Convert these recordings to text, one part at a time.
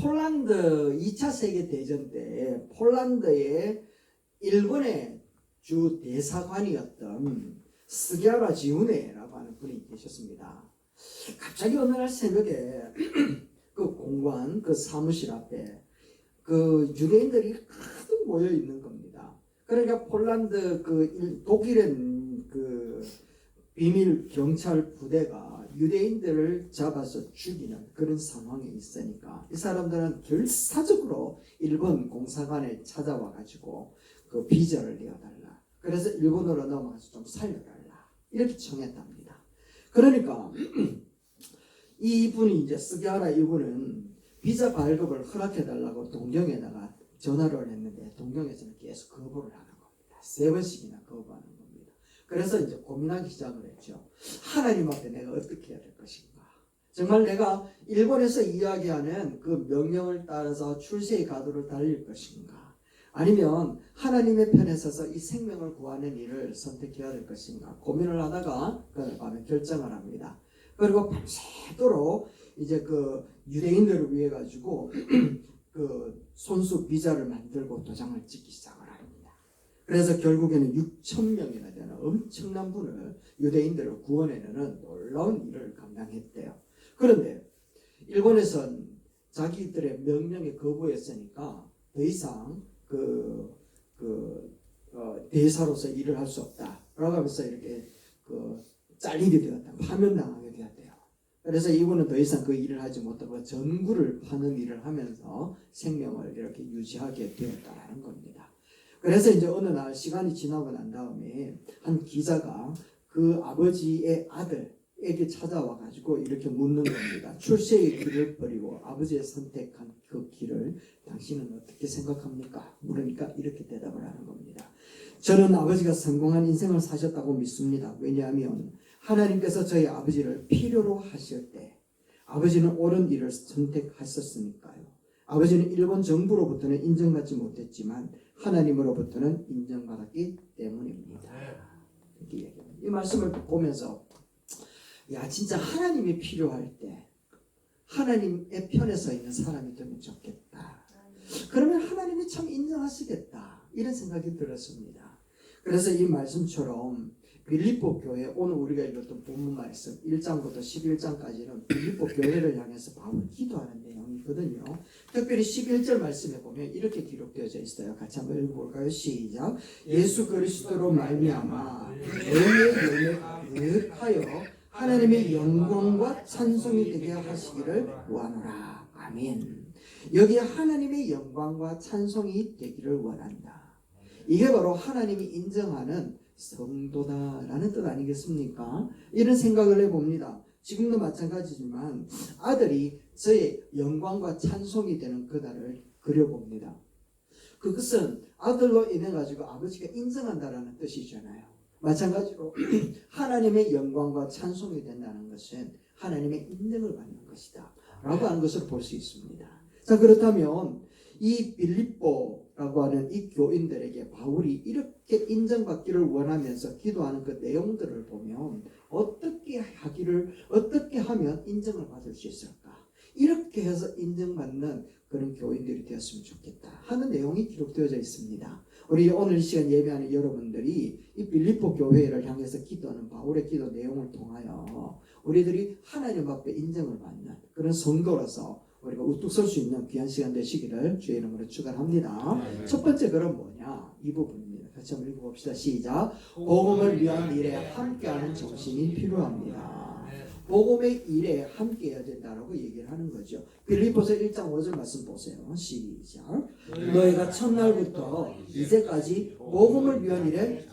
폴란드 2차 세계대전 때 폴란드의 일본의 주 대사관이었던 스갸라 지우네라고 하는 분이 계셨습니다. 갑자기 어느 날 새벽에 그 공관 그 사무실 앞에 그 유대인들이 가득 모여 있는 겁니다. 그러니까 폴란드 그 독일의 그 비밀 경찰 부대가 유대인들을 잡아서 죽이는 그런 상황에 있으니까 이 사람들은 결사적으로 일본 공사관에 찾아와 가지고 그 비자를 내어달라. 그래서 일본으로 넘어가서 좀 살려달라. 이렇게 청했답니다. 그러니까 이분이 이제 스갸라 이분은 비자 발급을 허락해달라고 동경에다가 전화를 했는데 동경에서는 계속 거부를 하는 겁니다. 3번씩이나 거부하는 겁니다. 그래서 이제 고민하기 시작을 했죠. 하나님 앞에 내가 어떻게 해야 될 것인가. 정말 내가 일본에서 이야기하는 그 명령을 따라서 출세의 가도를 달릴 것인가. 아니면 하나님의 편에 서서 이 생명을 구하는 일을 선택해야 될 것인가. 고민을 하다가 그 밤에 결정을 합니다. 그리고 밤새도록 이제 그 유대인들을 위해 가지고 그 손수 비자를 만들고 도장을 찍기 시작을 합니다. 그래서 결국에는 6,000명이나 되는 엄청난 분을 유대인들을 구원해내는 놀라운 일을 감당했대요. 그런데 일본에선 자기들의 명령에 거부했으니까 더 이상 대사로서 일을 할 수 없다라고 하면서 이렇게 잘리게 되었다, 파면당하게 되었대요. 그래서 이분은 더 이상 그 일을 하지 못하고 전구를 파는 일을 하면서 생명을 이렇게 유지하게 되었다라는 겁니다. 그래서 이제 어느 날 시간이 지나고 난 다음에 한 기자가 그 아버지의 아들에게 찾아와 가지고 이렇게 묻는 겁니다. 출세의 길을 버리고 아버지의 선택한 그 길을 당신은 어떻게 생각합니까? 물으니까 이렇게 대답을 하는 겁니다. 저는 아버지가 성공한 인생을 사셨다고 믿습니다. 왜냐하면 하나님께서 저희 아버지를 필요로 하실 때 아버지는 옳은 일을 선택하셨으니까요. 아버지는 일본 정부로부터는 인정받지 못했지만 하나님으로부터는 인정받았기 때문입니다. 이렇게 얘기합니다. 이 말씀을 보면서 야, 진짜 하나님이 필요할 때 하나님의 편에 서 있는 사람이 되면 좋겠다. 그러면 하나님이 참 인정하시겠다. 이런 생각이 들었습니다. 그래서 이 말씀처럼 빌립보 교회, 오늘 우리가 읽었던 본문 말씀 1장부터 11장까지는 빌립보 교회를 향해서 바울이 기도하는 내용이거든요. 특별히 11절 말씀에 보면 이렇게 기록되어져 있어요. 같이 한번 읽어볼까요? 시작. 예수 그리스도로 말미암아 너희의 열매가 가득하여 하나님의 영광과 찬송이 되게 하시기를 원하노라. 아멘. 여기에 하나님의 영광과 찬송이 되기를 원한다. 이게 바로 하나님이 인정하는 성도다라는 뜻 아니겠습니까? 이런 생각을 해봅니다. 지금도 마찬가지지만 아들이 저의 영광과 찬송이 되는 그날을 그려봅니다. 그것은 아들로 인해 가지고 아버지가 인정한다라는 뜻이잖아요. 마찬가지로 하나님의 영광과 찬송이 된다는 것은 하나님의 인정을 받는 것이다 라고 하는 것을 볼 수 있습니다. 자, 그렇다면 이 빌립보라고 하는 이 교인들에게 바울이 이렇게 인정받기를 원하면서 기도하는 그 내용들을 보면 어떻게 하면 인정을 받을 수 있을까? 이렇게 해서 인정받는 그런 교인들이 되었으면 좋겠다 하는 내용이 기록되어져 있습니다. 우리 오늘 이 시간 예배하는 여러분들이 이 빌립보 교회를 향해서 기도하는 바울의 기도 내용을 통하여 우리들이 하나님 앞에 인정을 받는 그런 성도로서 우리가 우뚝 설 수 있는 귀한 시간 되시기를 주의 이름으로 축원합니다. 첫 번째 글은 뭐냐? 이 부분입니다. 같이 한번 읽어봅시다. 시작. 복음을 위한 일에 함께하는 정신이 필요합니다. 복음의 일에 함께해야 된다라고 얘기를 하는 거죠. 빌립보서 1장 5절 말씀 보세요. 시작. 너희가 첫날부터 이제까지 복음을 위한 일에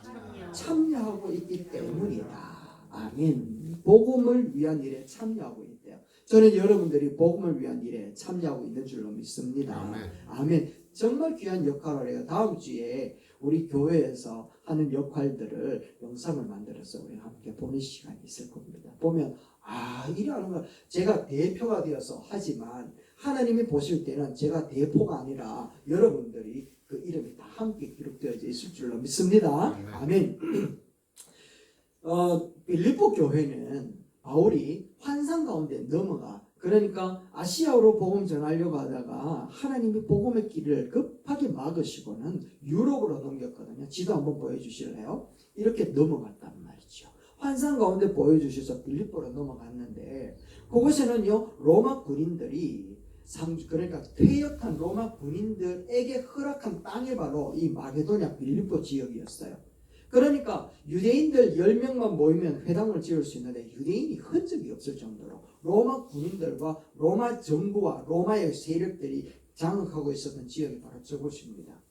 참여하고 있기 때문이다. 아멘. 복음을 위한 일에 참여하고 있대요. 저는 여러분들이 복음을 위한 일에 참여하고 있는 줄로 믿습니다. 아멘. 정말 귀한 역할을 해요. 다음 주에 우리 교회에서 하는 역할들을 영상을 만들어서 우리 함께 보는 시간이 있을 겁니다. 보면 이러는 걸 제가 대표가 되어서 하지만 하나님이 보실 때는 제가 대표가 아니라 여러분들이 그 이름이 다 함께 기록되어져 있을 줄로 믿습니다. 아멘. 빌립보 교회는 바울이 환상 가운데 넘어가 그러니까 아시아로 복음 전하려고 하다가 하나님이 복음의 길을 급하게 막으시고는 유럽으로 넘겼거든요. 지도 한번 보여주실래요? 이렇게 넘어갔단 말이죠. 환상 가운데 보여주셔서 빌립보로 넘어갔는데 그곳에는요 로마 군인들이 그러니까 퇴역한 로마 군인들에게 허락한 땅이 바로 이 마게도냐 빌립보 지역이었어요. 그러니까 유대인들 10명만 모이면 회당을 지을 수 있는데 유대인이 흔적이 없을 정도로 로마 군인들과 로마 정부와 로마의 세력들이 장악하고 있었던 지역이 바로 저곳입니다.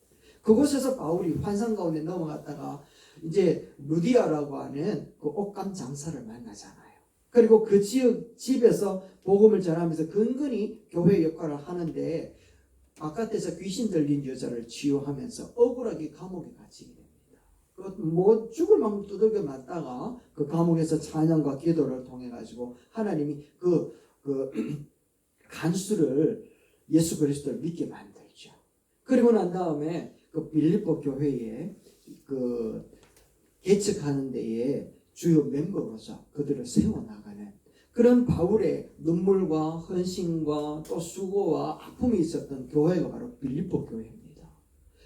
그곳에서 바울이 환상 가운데 넘어갔다가 이제 루디아라고 하는 그 옷감 장사를 만나잖아요. 그리고 그 지역 집에서 복음을 전하면서 근근히 교회 역할을 하는데 바깥에서 귀신 들린 여자를 치유하면서 억울하게 감옥에 갇히게 됩니다. 뭐 죽을 만큼 두들겨 맞다가 그 감옥에서 찬양과 기도를 통해 가지고 하나님이 그 간수를 예수 그리스도를 믿게 만들죠. 그리고 난 다음에 그 빌립보 교회에 그 개척하는 데에 주요 멤버로서 그들을 세워나가는 그런 바울의 눈물과 헌신과 또 수고와 아픔이 있었던 교회가 바로 빌립보 교회입니다.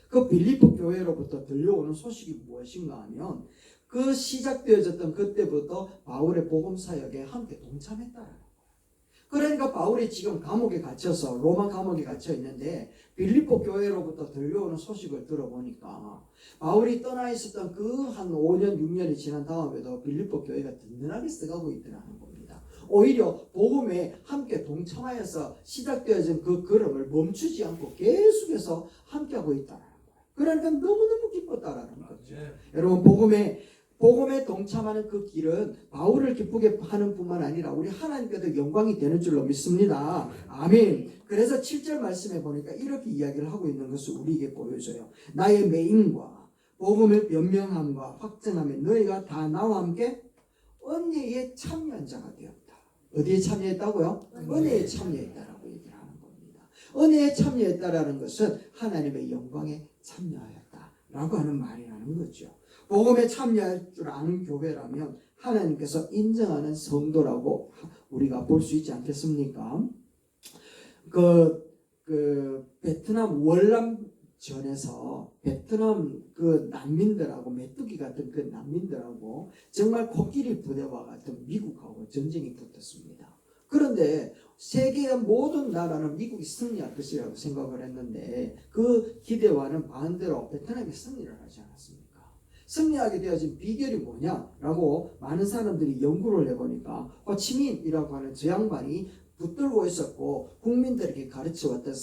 그 빌립보 교회로부터 들려오는 소식이 무엇인가 하면 그 시작되어졌던 그때부터 바울의 복음 사역에 함께 동참했다라는 거예요. 그러니까 바울이 지금 감옥에 갇혀서 로마 감옥에 갇혀 있는데 빌립보 교회로부터 들려오는 소식을 들어보니까 바울이 떠나 있었던 그 한 5년 6년이 지난 다음에도 빌립보 교회가 든든하게 써가고 있더라는 겁니다. 오히려 복음에 함께 동참하여서 시작되어진 그 걸음을 멈추지 않고 계속해서 함께하고 있다는 거예요. 그러니까 너무너무 기뻤다라는 거죠. 여러분 복음에 동참하는 그 길은 바울을 기쁘게 하는 뿐만 아니라 우리 하나님께도 영광이 되는 줄로 믿습니다. 아멘. 그래서 7절 말씀에 보니까 이렇게 이야기를 하고 있는 것을 우리에게 보여줘요. 나의 매임과 복음의 변명함과 확증함에 너희가 다 나와 함께 은혜에 참여한 자가 되었다. 어디에 참여했다고요? 은혜에 참여했다라고 얘기를 하는 겁니다. 은혜에 참여했다라는 것은 하나님의 영광에 참여하였다라고 하는 말이라는 거죠. 복음에 참여할 줄 아는 교회라면 하나님께서 인정하는 성도라고 우리가 볼 수 있지 않겠습니까? 베트남 월남전에서 베트남 그 난민들하고 메뚜기 같은 그 난민들하고 정말 코끼리 부대와 같은 미국하고 전쟁이 붙었습니다. 그런데 세계의 모든 나라는 미국이 승리할 것이라고 생각을 했는데 그 기대와는 반대로 베트남이 승리를 하지 않았습니다. 승리하게 되어진 비결이 뭐냐라고 많은 사람들이 연구를 해보니까 호치민이라고 하는 저 양반이 붙들고 있었고 국민들에게 가르쳐왔던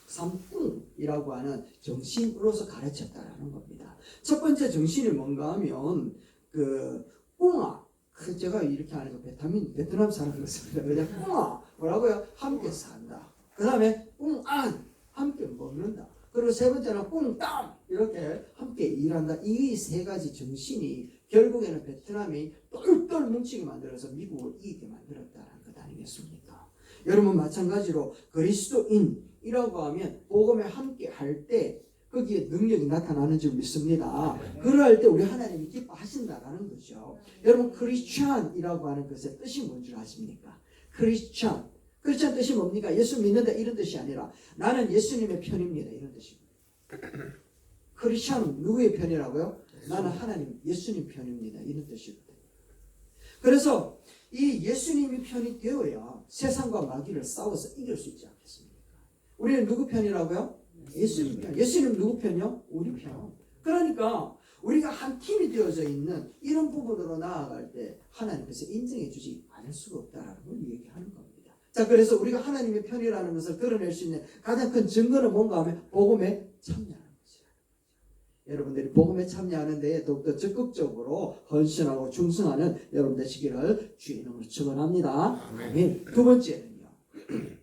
삼꿍이라고 하는 정신으로서 가르쳤다라는 겁니다. 첫 번째 정신이 뭔가 하면 꿍아, 제가 이렇게 하는 거 베트남 사람 같습니다. 그냥 꿍아 뭐라고요? 함께 산다. 그 다음에 꿍안 함께 먹는다. 그리고 세 번째는 꿍땀 이렇게 함께 일한다. 이 세 가지 정신이 결국에는 베트남이 똘똘 뭉치게 만들어서 미국을 이기게 만들었다는 것 아니겠습니까? 여러분 마찬가지로 그리스도인이라고 하면 복음에 함께 할 때 거기에 능력이 나타나는 줄 믿습니다. 그럴 때 우리 하나님이 기뻐하신다라는 거죠. 여러분 크리스찬이라고 하는 것의 뜻이 뭔지 아십니까? 크리스찬 뜻이 뭡니까? 예수 믿는다 이런 뜻이 아니라 나는 예수님의 편입니다 이런 뜻입니다. 크리스찬은 누구의 편이라고요? 나는 하나님 예수님 편입니다 이런 뜻이거든요. 그래서 이 예수님이 편이 되어야 세상과 마귀를 싸워서 이길 수 있지 않겠습니까? 우리는 누구 편이라고요? 예수님 편. 예수님 누구 편이요? 우리 편. 그러니까 우리가 한 팀이 되어져 있는 이런 부분으로 나아갈 때 하나님께서 인정해 주지 않을 수가 없다는 걸 얘기하는 겁니다. 자, 그래서 우리가 하나님의 편이라는 것을 드러낼 수 있는 가장 큰 증거는 뭔가 하면 복음에 참여하는 것이에요. 여러분들이 복음에 참여하는 데에 더욱더 적극적으로 헌신하고 충성하는 여러분 되시기를 주의 이름으로 축원합니다. 아멘. 두 번째는요.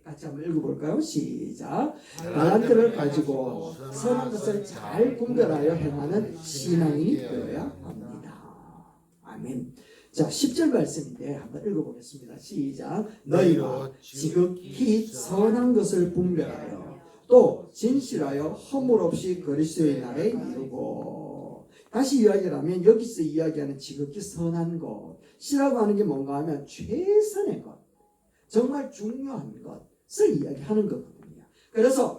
같이 한번 읽어볼까요? 시작. 달란트를 가지고 선한 것을 잘 분별하여 행하는 신앙인이 되어야 합니다. 아멘. 자, 10절 말씀인데 한번 읽어보겠습니다. 시작. 너희가 지극히 선한 것을 분별하여 또 진실하여 허물 없이 그리스도의 날에 이루고. 다시 이야기를 하면 여기서 이야기하는 지극히 선한 것이라고 하는 게 뭔가 하면 최선의 것. 정말 중요한 것을 이야기하는 거거든요. 그래서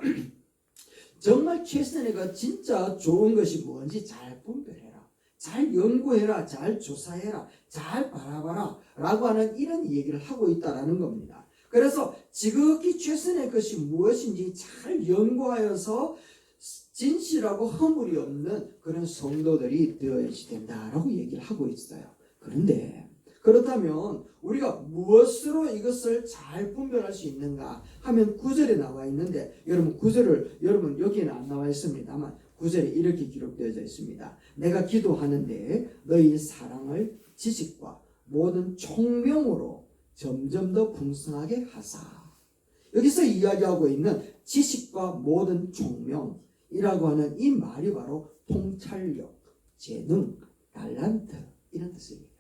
정말 최선의 것, 진짜 좋은 것이 뭔지 잘 분별해라, 잘 연구해라, 잘 조사해라, 잘 바라봐라 라고 하는 이런 얘기를 하고 있다라는 겁니다. 그래서 지극히 최선의 것이 무엇인지 잘 연구하여서 진실하고 허물이 없는 그런 성도들이 되어야 된다라고 얘기를 하고 있어요. 그런데 그렇다면 우리가 무엇으로 이것을 잘 분별할 수 있는가 하면 9절에 나와 있는데, 여러분 9절을 여러분 여기에는 안 나와 있습니다만 9절에 이렇게 기록되어져 있습니다. 내가 기도하는데 너희 사랑을 지식과 모든 총명으로 점점 더 풍성하게 하사. 여기서 이야기하고 있는 지식과 모든 총명이라고 하는 이 말이 바로 통찰력, 재능, 달란트 이런 뜻을 얘기하는 겁니다.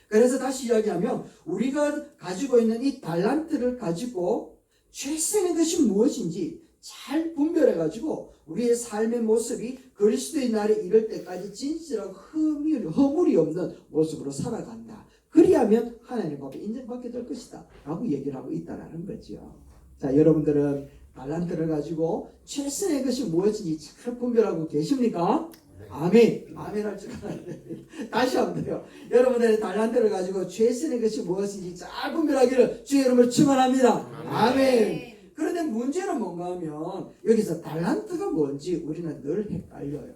그래서 다시 이야기하면 우리가 가지고 있는 이 달란트를 가지고 최선의 것이 무엇인지 잘 분별해 가지고 우리의 삶의 모습이 그리스도의 날에 이를 때까지 진실하고 허물이 없는 모습으로 살아간다. 그리하면 하나님 앞에 인정받게 될 것이다 라고 얘기를 하고 있다는 거죠. 자, 여러분들은 달란트를 가지고 최선의 것이 무엇인지 잘 분별하고 계십니까? 아멘. 아멘 할 줄 알았는데 다시 한번 더요. 여러분들의 달란트를 가지고 최선의 것이 무엇인지 잘 분별하기를 주 여러분을 축원합니다. 아멘. 그런데 문제는 뭔가 하면 여기서 달란트가 뭔지 우리는 늘 헷갈려요.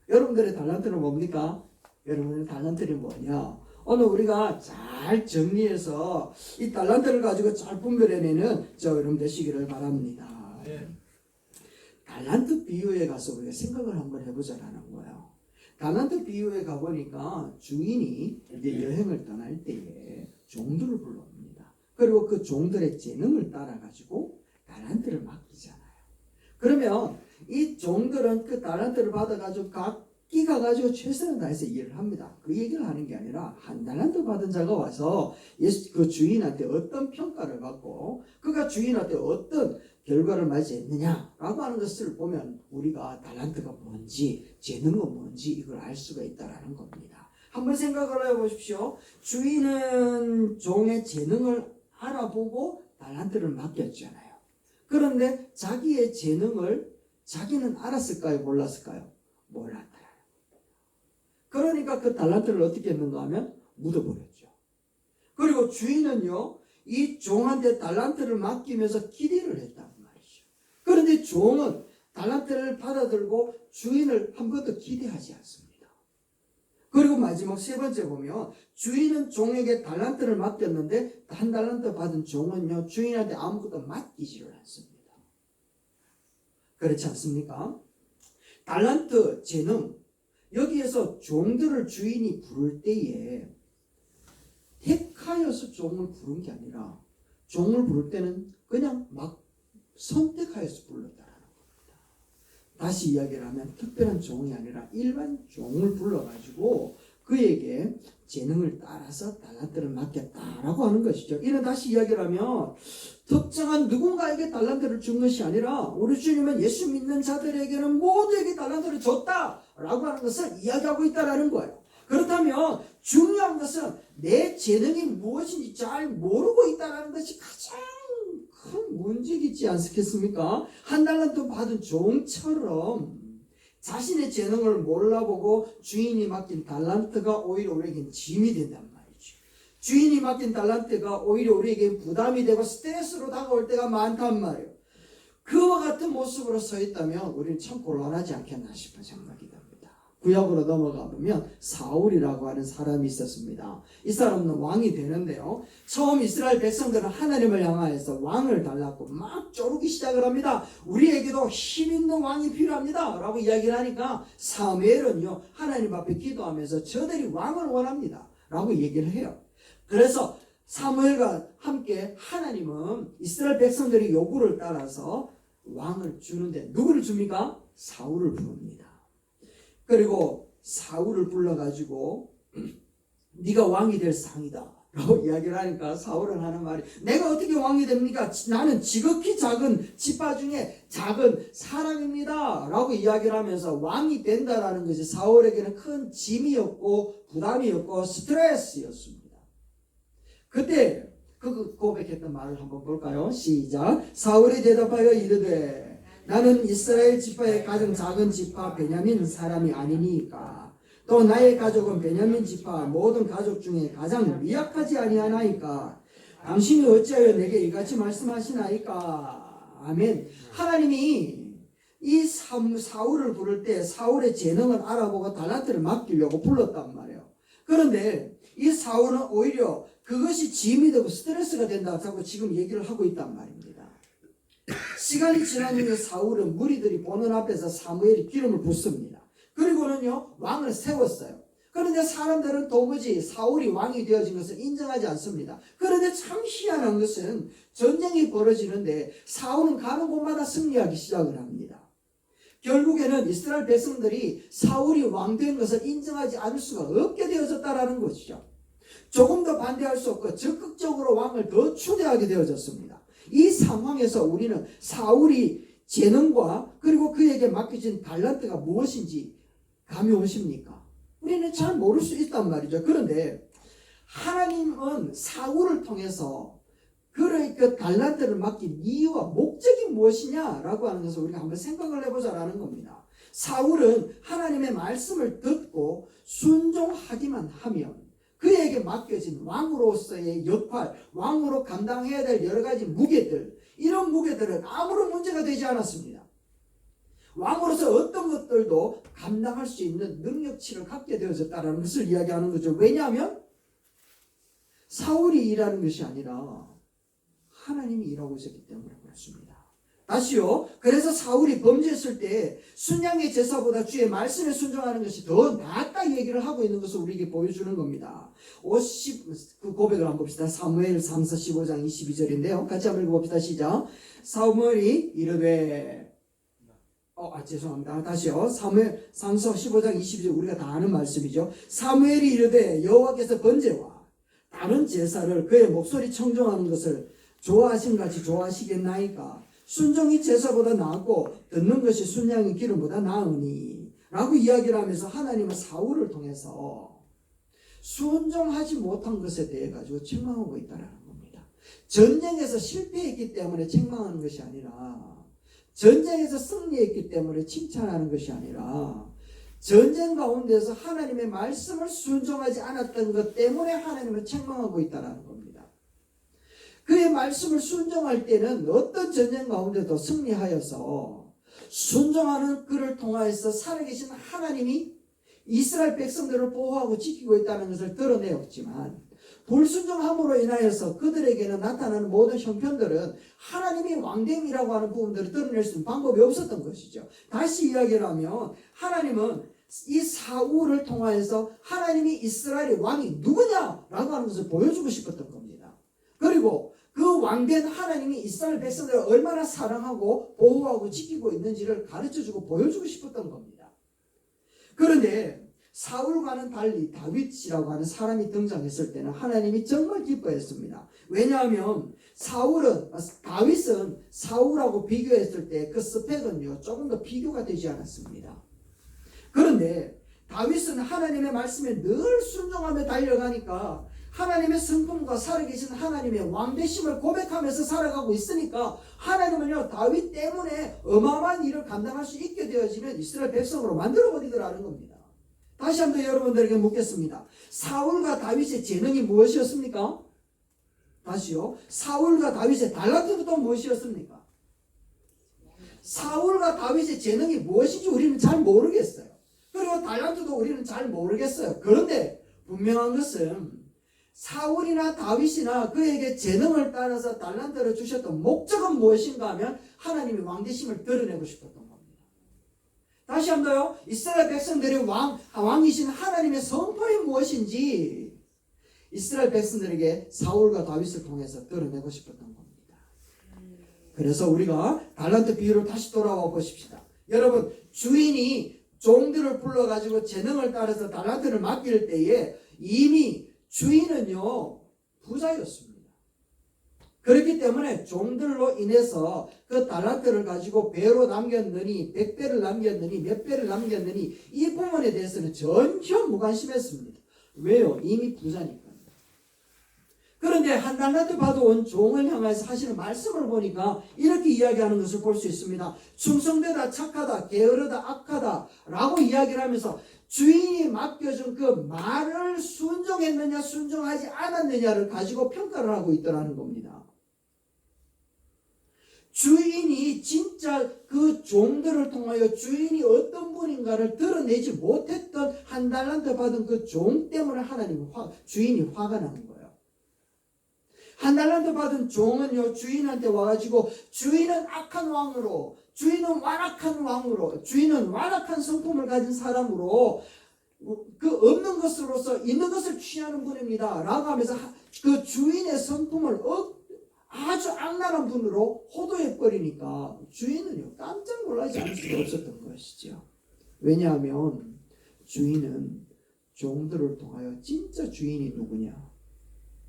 여러분들의 달란트는 뭡니까? 여러분의 달란트는 뭐냐? 오늘 우리가 잘 정리해서 이 달란트를 가지고 잘 분별해내는 저 여러분 되시기를 바랍니다. 달란트 비유에 가서 우리가 생각을 한번 해보자라는 거예요. 달란트 비유에 가보니까 주인이 이제 여행을 떠날 때에 종들을 불러옵니다. 그리고 그 종들의 재능을 따라가지고 달란트를 맡기잖아요. 그러면 이 종들은 그 달란트를 받아가지고 각기 가가지고 최선을 다해서 일을 합니다. 그 얘기를 하는 게 아니라 한 달란트 받은 자가 와서 그 주인한테 어떤 평가를 받고 그가 주인한테 어떤 결과를 맞이했느냐라고 하는 것을 보면 우리가 달란트가 뭔지 재능은 뭔지 이걸 알 수가 있다라는 겁니다. 한번 생각을 해보십시오. 주인은 종의 재능을 알아보고 달란트를 맡겼잖아요. 그런데 자기의 재능을 자기는 알았을까요? 몰랐을까요? 몰랐다. 그러니까 그 달란트를 어떻게 했는가 하면 묻어버렸죠. 그리고 주인은요, 이 종한테 달란트를 맡기면서 기대를 했단 말이죠. 그런데 종은 달란트를 받아들고 주인을 한 번도 기대하지 않습니다. 그리고 마지막 세 번째 보면 주인은 종에게 달란트를 맡겼는데 한 달란트 받은 종은요, 주인한테 아무것도 맡기지를 않습니다. 그렇지 않습니까? 달란트, 재능, 여기에서 종들을 주인이 부를 때에 택하여서 종을 부른 게 아니라 종을 부를 때는 그냥 막 선택하여서 불렀다라는 겁니다. 다시 이야기를 하면 특별한 종이 아니라 일반 종을 불러가지고 그에게 재능을 따라서 달란트를 맡겼다라고 하는 것이죠. 이는 다시 이야기를 하면 특정한 누군가에게 달란트를 준 것이 아니라 우리 주님은 예수 믿는 자들에게는 모두에게 달란트를 줬다라고 하는 것을 이야기하고 있다라는 거예요. 그렇다면 중요한 것은 내 재능이 무엇인지 잘 모르고 있다는 것이 가장 큰 문제이지 않겠습니까? 한 달란트 받은 종처럼 자신의 재능을 몰라보고 주인이 맡긴 달란트가 오히려 우리에겐 짐이 된단 말이죠. 주인이 맡긴 달란트가 오히려 우리에겐 부담이 되고 스트레스로 다가올 때가 많단 말이에요. 그와 같은 모습으로 서 있다면 우리는 참 곤란하지 않겠나 싶은 생각이 듭니다. 구약으로 넘어가 보면 사울이라고 하는 사람이 있었습니다. 이 사람은 왕이 되는데요, 처음 이스라엘 백성들은 하나님을 향하여서 왕을 달라고 막 쪼르기 시작을 합니다. 우리에게도 힘 있는 왕이 필요합니다 라고 이야기를 하니까 사무엘은요, 하나님 앞에 기도하면서 저들이 왕을 원합니다 라고 얘기를 해요. 그래서 사무엘과 함께 하나님은 이스라엘 백성들의 요구를 따라서 왕을 주는데 누구를 줍니까? 사울을 부릅니다. 그리고 사울을 불러가지고 네가 왕이 될 상이다 라고 이야기를 하니까 사울은 하는 말이, 내가 어떻게 왕이 됩니까? 나는 지극히 작은 지파 중에 작은 사람입니다 라고 이야기를 하면서 왕이 된다라는 것이 사울에게는 큰 짐이었고 부담이었고 스트레스였습니다. 그때 그 고백했던 말을 한번 볼까요? 시작. 사울이 대답하여 이르되 나는 이스라엘 지파의 가장 작은 지파 베냐민 사람이 아니니까 또 나의 가족은 베냐민 지파 모든 가족 중에 가장 미약하지 아니하나이까 당신이 어찌하여 내게 이같이 말씀하시나이까. 아멘. 하나님이 이 사울을 부를 때 사울의 재능을 알아보고 달란트를 맡기려고 불렀단 말이에요. 그런데 이 사울은 오히려 그것이 짐이 되고 스트레스가 된다고 지금 얘기를 하고 있단 말입니다. 시간이 지난 후에 사울은 무리들이 보는 앞에서 사무엘이 기름을 붓습니다. 그리고는요 왕을 세웠어요. 그런데 사람들은 도무지 사울이 왕이 되어진 것을 인정하지 않습니다. 그런데 참 희한한 것은 전쟁이 벌어지는데 사울은 가는 곳마다 승리하기 시작을 합니다. 결국에는 이스라엘 백성들이 사울이 왕된 것을 인정하지 않을 수가 없게 되어졌다라는 것이죠. 조금 더 반대할 수 없고 적극적으로 왕을 더 추대하게 되어졌습니다. 이 상황에서 우리는 사울이 재능과 그리고 그에게 맡겨진 달란트가 무엇인지 감이 오십니까? 우리는 잘 모를 수 있단 말이죠. 그런데 하나님은 사울을 통해서 그 달란트를 맡긴 이유와 목적이 무엇이냐라고 하는 것을 우리가 한번 생각을 해보자라는 겁니다. 사울은 하나님의 말씀을 듣고 순종하기만 하면 그에게 맡겨진 왕으로서의 역할, 왕으로 감당해야 될 여러 가지 무게들, 이런 무게들은 아무런 문제가 되지 않았습니다. 왕으로서 어떤 것들도 감당할 수 있는 능력치를 갖게 되어졌다는 것을 이야기하는 거죠. 왜냐하면 사울이 일하는 것이 아니라 하나님이 일하고 있었기 때문에 그렇습니다. 다시요. 그래서 사울이 범죄했을 때 순양의 제사보다 주의 말씀에 순종하는 것이 더 낫다 얘기를 하고 있는 것을 우리에게 보여주는 겁니다. 그 고백을 한번 봅시다. 사무엘 3서 15장 22절인데요. 같이 한번 읽어봅시다. 시작. 사무엘이 이르되 죄송합니다. 다시요. 사무엘 3서 15장 22절 우리가 다 아는 말씀이죠. 사무엘이 이르되 여호와께서 번제와 다른 제사를 그의 목소리 청종하는 것을 좋아하신 같이 좋아하시겠나이까. 순종이 제사보다 나았고 듣는 것이 순양의 기름보다 나으니 라고 이야기를 하면서 하나님은 사울을 통해서 순종하지 못한 것에 대해 가지고 책망하고 있다는 겁니다. 전쟁에서 실패했기 때문에 책망하는 것이 아니라 전쟁에서 승리했기 때문에 칭찬하는 것이 아니라 전쟁 가운데서 하나님의 말씀을 순종하지 않았던 것 때문에 하나님을 책망하고 있다는 겁니다. 그의 말씀을 순종할 때는 어떤 전쟁 가운데도 승리하여서 순종하는 그를 통하여서 살아계신 하나님이 이스라엘 백성들을 보호하고 지키고 있다는 것을 드러내었지만 불순종함으로 인하여서 그들에게는 나타나는 모든 형편들은 하나님이 왕됨이라고 하는 부분들을 드러낼 수 있는 방법이 없었던 것이죠. 다시 이야기를 하면 하나님은 이 사울을 통하여서 하나님이 이스라엘의 왕이 누구냐라고 하는 것을 보여주고 싶었던 겁니다. 그리고 그 왕된 하나님이 이스라엘 백성들을 얼마나 사랑하고 보호하고 지키고 있는지를 가르쳐주고 보여주고 싶었던 겁니다. 그런데 사울과는 달리 다윗이라고 하는 사람이 등장했을 때는 하나님이 정말 기뻐했습니다. 왜냐하면 다윗은 사울하고 비교했을 때 그 스펙은요 조금 더 비교가 되지 않았습니다. 그런데 다윗은 하나님의 말씀에 늘 순종하며 달려가니까 하나님의 성품과 살아계신 하나님의 왕되심을 고백하면서 살아가고 있으니까 하나님은요 다윗 때문에 어마어마한 일을 감당할 수 있게 되어지는 이스라엘 백성으로 만들어버리더라는 겁니다. 다시 한번 여러분들에게 묻겠습니다. 사울과 다윗의 재능이 무엇이었습니까? 다시요. 사울과 다윗의 달란트는 또 무엇이었습니까? 사울과 다윗의 재능이 무엇인지 우리는 잘 모르겠어요. 그리고 달란트도 우리는 잘 모르겠어요. 그런데 분명한 것은 사울이나 다윗이나 그에게 재능을 따라서 달란트를 주셨던 목적은 무엇인가 하면 하나님의 왕되심을 드러내고 싶었던 겁니다. 다시 한번요. 이스라엘 백성들의 왕이신 하나님의 선포이 무엇인지 이스라엘 백성들에게 사울과 다윗을 통해서 드러내고 싶었던 겁니다. 그래서 우리가 달란트 비유를 다시 돌아와 보십시다. 여러분 주인이 종들을 불러가지고 재능을 따라서 달란트를 맡길 때에 이미 주인은요 부자였습니다. 그렇기 때문에 종들로 인해서 그 달란트를 가지고 배로 남겼느니 100배를 남겼느니 몇 배를 남겼느니 이 부분에 대해서는 전혀 무관심했습니다. 왜요? 이미 부자니까요. 그런데 한 달란트 받아온 종을 향해서 하시는 말씀을 보니까 이렇게 이야기하는 것을 볼 수 있습니다. 충성되다, 착하다, 게으르다, 악하다 라고 이야기를 하면서 주인이 맡겨준 그 말을 순종했느냐 순종하지 않았느냐를 가지고 평가를 하고 있더라는 겁니다. 주인이 진짜 그 종들을 통하여 주인이 어떤 분인가를 드러내지 못했던 한 달란트 받은 그 종 때문에 주인이 화가 나는 거예요. 한 달란트 받은 종은요, 주인한테 와가지고 주인은 악한 왕으로, 주인은 완악한 왕으로, 주인은 완악한 성품을 가진 사람으로 그 없는 것으로서 있는 것을 취하는 분입니다 라고 하면서 그 주인의 성품을 아주 악랄한 분으로 호도해버리니까 주인은요 깜짝 놀라지 않을 수가 없었던 것이죠. 왜냐하면 주인은 종들을 통하여 진짜 주인이 누구냐,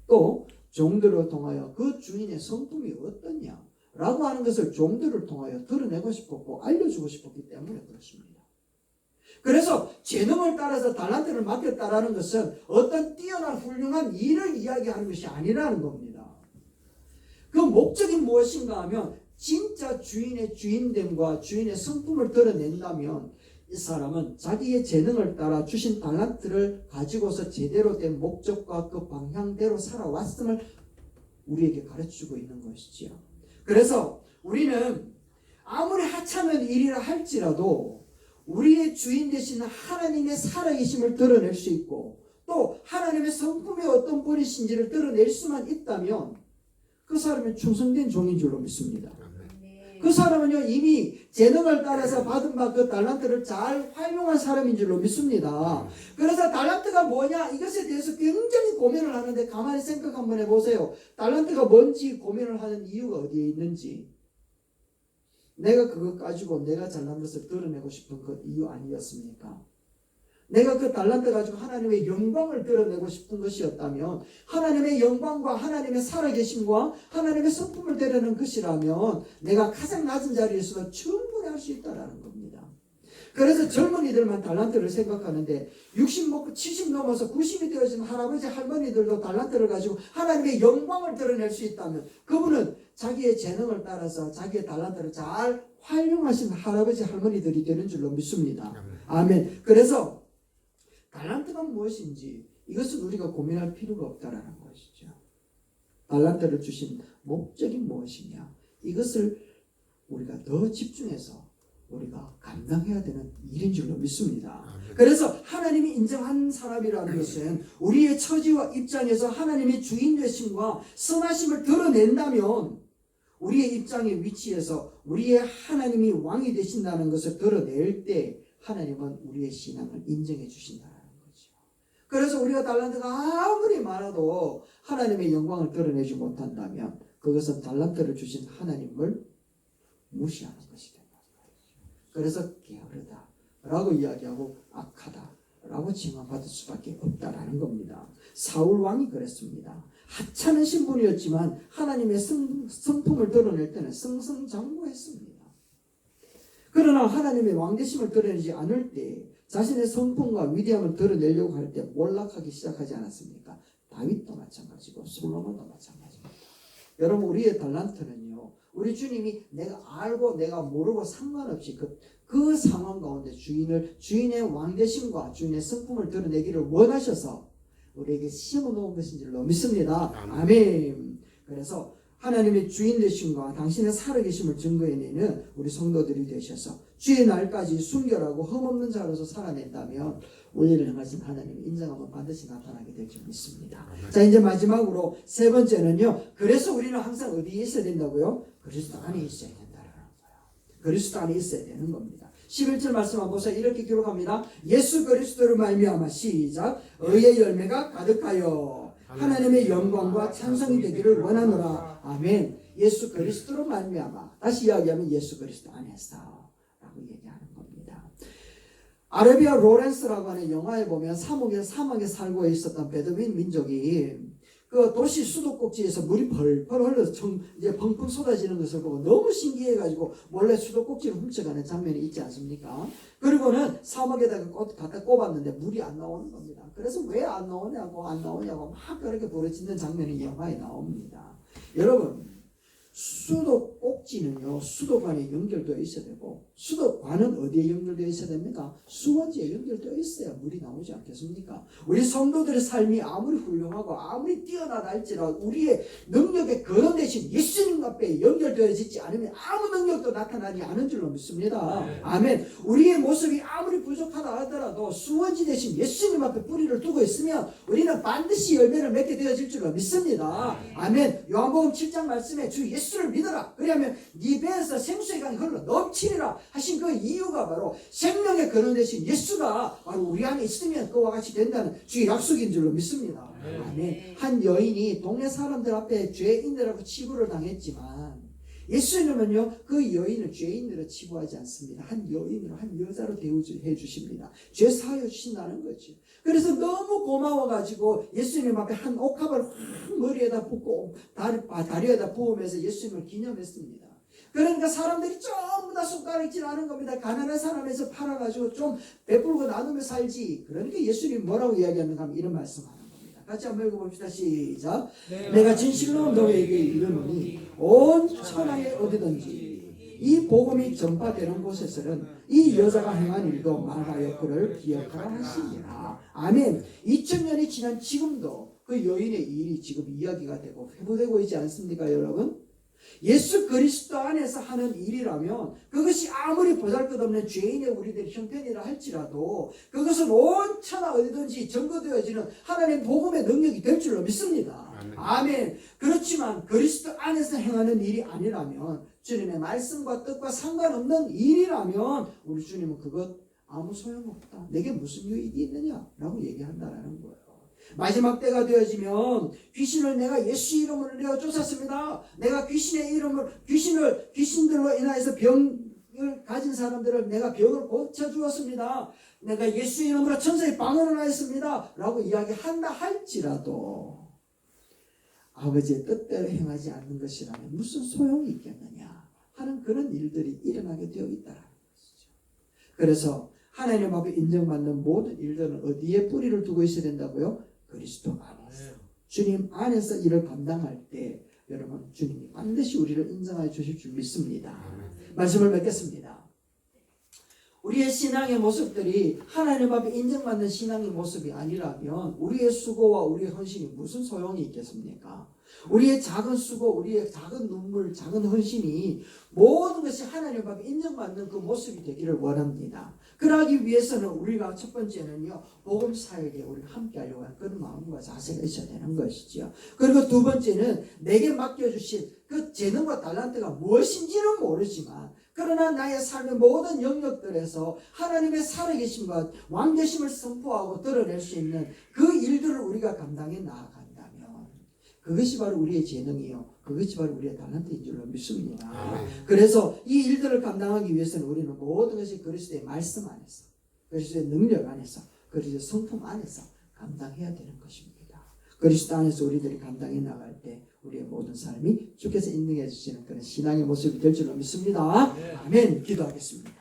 또 종들을 통하여 그 주인의 성품이 어떠냐 라고 하는 것을 종들을 통하여 드러내고 싶었고 알려주고 싶었기 때문에 그렇습니다. 그래서 재능을 따라서 달란트를 맡겼다라는 것은 어떤 뛰어난 훌륭한 일을 이야기하는 것이 아니라는 겁니다. 그 목적이 무엇인가 하면 진짜 주인의 주인됨과 주인의 성품을 드러낸다면 이 사람은 자기의 재능을 따라 주신 달란트를 가지고서 제대로 된 목적과 그 방향대로 살아왔음을 우리에게 가르치고 있는 것이지요. 그래서 우리는 아무리 하찮은 일이라 할지라도 우리의 주인 되시는 하나님의 살아계심을 드러낼 수 있고 또 하나님의 성품이 어떤 분이신지를 드러낼 수만 있다면 그 사람은 충성된 종인 줄로 믿습니다. 그 사람은요 이미 재능을 따라서 받은 바 그 달란트를 잘 활용한 사람인 줄로 믿습니다. 그래서 달란트가 뭐냐 이것에 대해서 굉장히 고민을 하는데 가만히 생각 한번 해보세요. 달란트가 뭔지 고민을 하는 이유가 어디에 있는지. 내가 그것 가지고 내가 잘난 것을 드러내고 싶은 그 이유 아니었습니까? 내가 그 달란트 가지고 하나님의 영광을 드러내고 싶은 것이었다면 하나님의 영광과 하나님의 살아계심과 하나님의 성품을 드러내는 것이라면 내가 가장 낮은 자리에서도 충분히 할 수 있다는 겁니다. 그래서 젊은이들만 달란트를 생각하는데 60 먹고 70 넘어서 90이 되어진 할아버지 할머니들도 달란트를 가지고 하나님의 영광을 드러낼 수 있다면 그분은 자기의 재능을 따라서 자기의 달란트를 잘 활용하신 할아버지 할머니들이 되는 줄로 믿습니다. 아멘. 그래서 달란트가 무엇인지 이것은 우리가 고민할 필요가 없다라는 것이죠. 달란트를 주신 목적이 무엇이냐 이것을 우리가 더 집중해서 우리가 감당해야 되는 일인 줄로 믿습니다. 그래서 하나님이 인정한 사람이라는 것은 우리의 처지와 입장에서 하나님의 주인 되심과 선하심을 드러낸다면 우리의 입장의 위치에서 우리의 하나님이 왕이 되신다는 것을 드러낼 때 하나님은 우리의 신앙을 인정해 주신다는 거죠. 그래서 우리가 달란트가 아무리 많아도 하나님의 영광을 드러내지 못한다면 그것은 달란트를 주신 하나님을 무시하는 것이 된다. 그래서 게으르다 라고 이야기하고 악하다 라고 칭함받을 수밖에 없다라는 겁니다. 사울 왕이 그랬습니다. 하찮은 신분이었지만 하나님의 성품을 드러낼 때는 승승장구했습니다. 그러나 하나님의 왕되심을 드러내지 않을 때 자신의 성품과 위대함을 드러내려고 할 때 몰락하기 시작하지 않았습니까? 다윗도 마찬가지고 솔로몬도 마찬가지입니다. 여러분 우리의 달란트는요 우리 주님이 내가 알고 내가 모르고 상관없이 그 상황 가운데 주인의 왕되심과 주인의 성품을 드러내기를 원하셔서 우리에게 심어놓은 것인 줄로 믿습니다. 아멘. 그래서 하나님의 주인 되심과 당신의 살아계심을 증거해내는 우리 성도들이 되셔서 주의 날까지 순결하고 흠없는 자로서 살아낸다면 우리를 향하신 하나님의 인정함은 반드시 나타나게 될 줄 믿습니다. 자 이제 마지막으로 세 번째는요. 그래서 우리는 항상 어디에 있어야 된다고요? 그리스도 안에 있어야 된다는 거예요. 그리스도 안에 있어야 되는 겁니다. 11절 말씀 한번 보세요. 이렇게 기록합니다. 예수 그리스도를 말미암아 시작 의의 열매가 가득하여 하나님의 영광과 찬송이 되기를 원하노라. 아멘. 예수 그리스도로 말미암아 다시 이야기하면 예수 그리스도 안에서 라고 얘기하는 겁니다. 아라비아 로렌스라고 하는 영화에 보면 사막에 살고 있었던 베두인 민족이 그 도시 수도꼭지에서 물이 펄펄 흘러서 이제 펑펑 쏟아지는 것을 보고 너무 신기해가지고 몰래 수도꼭지를 훔쳐가는 장면이 있지 않습니까? 그리고는 사막에다가 꽃 갖다 꼽았는데 물이 안 나오는 겁니다. 그래서 왜 안 나오냐고 막 그렇게 부르짖는 장면이 영화에 나옵니다. 여러분, 수도꼭지는요, 수도관에 연결되어 있어야 되고, 수도관은 어디에 연결되어 있어야 됩니까? 수원지에 연결되어 있어야 물이 나오지 않겠습니까? 우리 성도들의 삶이 아무리 훌륭하고 아무리 뛰어나다 할지라도 우리의 능력의 근원 대신 예수님 앞에 연결되어지지 않으면 아무 능력도 나타나지 않은 줄로 믿습니다. 아멘. 우리의 모습이 아무리 부족하다 하더라도 수원지 대신 예수님 앞에 뿌리를 두고 있으면 우리는 반드시 열매를 맺게 되어질 줄로 믿습니다. 아멘. 요한복음 7장 말씀에 주 예수를 믿어라. 그러면 네 배에서 생수의 강이 흘러 넘치리라 하신 그 이유가 바로 생명의 근원 대신 예수가 바로 우리 안에 있으면 그와 같이 된다는 주의 약속인 줄로 믿습니다. 아멘. 한 여인이 동네 사람들 앞에 죄인들하고 치부를 당했지만 예수님은요, 그 여인을 죄인으로 치부하지 않습니다. 한 여인으로, 한 여자로 대우해 주십니다. 죄 사하여 주신다는 거죠. 그래서 너무 고마워가지고 예수님 앞에 한 옥합을 확 머리에다 붓고 다리에다 부으면서 예수님을 기념했습니다. 그러니까 사람들이 전부 다 손가락질 하는 겁니다. 가난한 사람에서 팔아가지고 좀 베풀고 나누며 살지. 그러니까 예수님이 뭐라고 이야기하는가 하면 이런 말씀하는 겁니다. 같이 한번 읽어봅시다. 시작. 내가 진실로 너에게 이르노니 온 천하에 어디든지 이 복음이 전파되는 곳에서는 이 여자가 행한 일도 말하여 그를 기억하라 하시니라. 아멘. 2000년이 지난 지금도 그 여인의 일이 지금 이야기가 되고 회부되고 있지 않습니까, 여러분? 예수 그리스도 안에서 하는 일이라면 그것이 아무리 보잘것없는 죄인의 우리들의 형편이라 할지라도 그것은 온 천하 어디든지 전거되어지는 하나님의 복음의 능력이 될 줄로 믿습니다. 아멘. 그렇지만 그리스도 안에서 행하는 일이 아니라면, 주님의 말씀과 뜻과 상관없는 일이라면 우리 주님은 그것 아무 소용없다. 내게 무슨 유익이 있느냐라고 얘기한다라는 거예요. 마지막 때가 되어지면 귀신을 내가 예수 이름으로 내어 쫓았습니다. 내가 귀신들로 인하여서 병을 가진 사람들을 내가 병을 고쳐주었습니다. 내가 예수 이름으로 천사의 방언을 하였습니다. 라고 이야기한다 할지라도 아버지의 뜻대로 행하지 않는 것이라면 무슨 소용이 있겠느냐 하는 그런 일들이 일어나게 되어 있다는 것이죠. 그래서 하나님 앞에 인정받는 모든 일들은 어디에 뿌리를 두고 있어야 된다고요? 그리스도 안에서. 주님 안에서 일을 감당할 때 여러분 주님이 반드시 우리를 인정하여 주실 줄 믿습니다. 말씀을 맺겠습니다. 우리의 신앙의 모습들이 하나님 앞에 인정받는 신앙의 모습이 아니라면 우리의 수고와 우리의 헌신이 무슨 소용이 있겠습니까? 우리의 작은 수고, 우리의 작은 눈물, 작은 헌신이 모든 것이 하나님 앞에 인정받는 그 모습이 되기를 원합니다. 그러기 위해서는 우리가 첫 번째는요, 복음 사역에 우리가 함께 하려고 하는 그런 마음과 자세가 있어야 되는 것이죠. 그리고 두 번째는 내게 맡겨주신 그 재능과 달란트가 무엇인지는 모르지만 그러나 나의 삶의 모든 영역들에서 하나님의 살아계심과 왕되심을 선포하고 드러낼 수 있는 그 일들을 우리가 감당해 나아간다면 그것이 바로 우리의 재능이요, 그것이 바로 우리의 달란트인 줄로 믿습니다. 그래서 이 일들을 감당하기 위해서는 우리는 모든 것이 그리스도의 말씀 안에서, 그리스도의 능력 안에서, 그리스도의 성품 안에서 감당해야 되는 것입니다. 그리스도 안에서 우리들이 감당해 나갈 때 우리의 모든 삶이 주께서 인정해 주시는 그런 신앙의 모습이 될 줄로 믿습니다. 아멘. 기도하겠습니다.